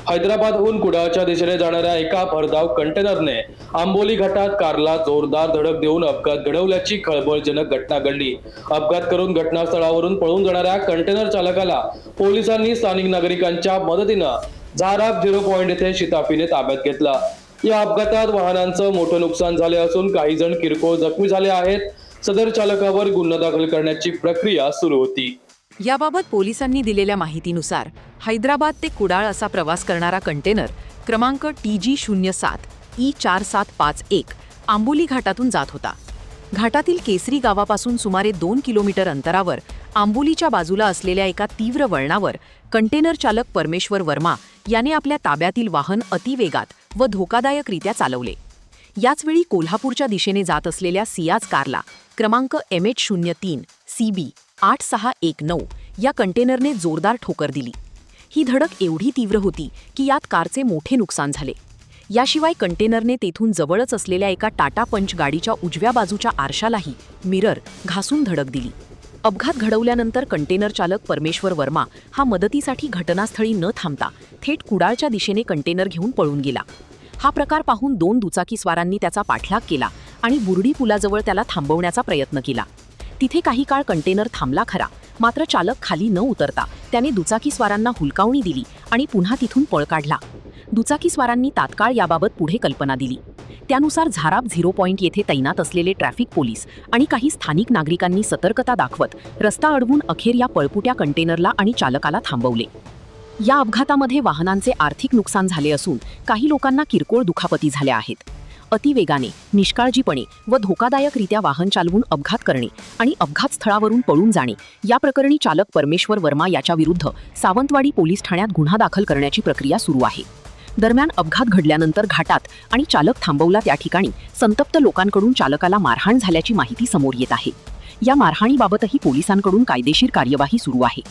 हैदराबादहून कुडाळच्या दिशेने जाणाऱ्या एका भरधाव कंटेनरने आंबोली घाटात कारला जोरदार धडक देऊन अपघात घडवल्याची खळबळजनक घटना घडली। अपघात करून घटनास्थळावरून पळून जाणाऱ्या कंटेनर चालकाला पोलिसांनी स्थानिक नागरिकांच्या मदतीनं झाराप 0 पॉइंट येथे शिताफीने ताब्यात घेतला। या अपघातात वाहनांचं मोठं नुकसान झाले असून काही जण किरकोळ जखमी झाले आहेत। सदर चालकावर गुन्हा दाखल करण्याची प्रक्रिया सुरू होती। याबाबत पोलिसांनी दिलेल्या माहितीनुसार हैदराबाद ते कुडाळ असा प्रवास करणारा कंटेनर क्रमांक TG07E4751 आंबोली घाटातून जात होता। घाटातील केसरी गावापासून सुमारे 2 किलोमीटर अंतरावर आंबोलीच्या बाजूला असलेल्या एका तीव्र वळणावर कंटेनर चालक परमेश्वर वर्मा याने आपल्या ताब्यातील वाहन अतिवेगात व धोकादायकरित्या चालवले। याचवेळी कोल्हापूरच्या दिशेने जात असलेल्या सियाज कारला क्रमांक MH03 CB 8619 या कंटेनरने जोरदार ठोकर दिली। ही धडक एवढी तीव्र होती की यात कारचे मोठे नुकसान झाले। याशिवाय कंटेनरने तेथून जवळच असलेल्या एका टाटा पंच गाडीच्या उजव्या बाजूच्या आरशालाही मिरर घासून धडक दिली। अपघात घडवल्यानंतर कंटेनर चालक परमेश्वर वर्मा हा मदतीसाठी घटनास्थळी न थांबता थेट कुडाळच्या दिशेने कंटेनर घेऊन पळून गेला। हा प्रकार पाहून 2 दुचाकीस्वारांनी त्याचा पाठलाग केला आणि बुर्डी पुलाजवळ त्याला थांबवण्याचा प्रयत्न केला। तिथे काही काळ कंटेनर थांबला खरा, मात्र चालक खाली न उतरता त्याने दुचाकीस्वारांना हुलकावणी दिली आणि पुन्हा तिथून पळ काढला। दुचाकीस्वारांनी तात्काळ याबाबत पुढे कल्पना दिली। त्यानुसार झाराप 0 पॉइंट येथे तैनात असलेले ट्रॅफिक पोलीस आणि काही स्थानिक नागरिकांनी सतर्कता दाखवत रस्ता अडवून अखेर या पळपुट्या कंटेनरला आणि चालकाला थांबवले। या अपघातामध्ये वाहनांचे आर्थिक नुकसान झाले असून काही लोकांना किरकोळ दुखापती झाल्या आहेत। अतिवेगाने, निष्काळजीपणे व धोकादायकरित्या वाहन चालवून अपघात करणे आणि अपघात स्थळावरून पळून जाणे या प्रकरणी चालक परमेश्वर वर्मा याच्या विरुद्ध सावंतवाडी पोलीस ठाण्यात गुन्हा दाखल करण्याची प्रक्रिया सुरू आहे। दरम्यान अपघात घडल्यानंतर घाटात आणि चालक थांबवला त्या ठिकाणी संतप्त लोकांकडून चालकाला मारहाण झाल्याची माहिती समोर येत आहे। या मारहाणीबाबतही पोलिसांकडून कायदेशीर कार्यवाही सुरू आहे।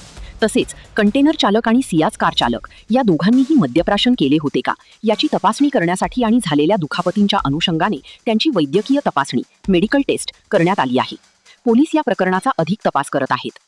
तसेच कंटेनर चालक आणि सियाज कार चालक या दोघांनीही मद्यप्राशन केले होते का याची तपासणी करण्यासाठी आणि झालेल्या दुखापतींच्या अनुषंगाने त्यांची वैद्यकीय तपासणी मेडिकल टेस्ट करण्यात आली आहे। पोलीस या प्रकरणाचा अधिक तपास करत आहेत।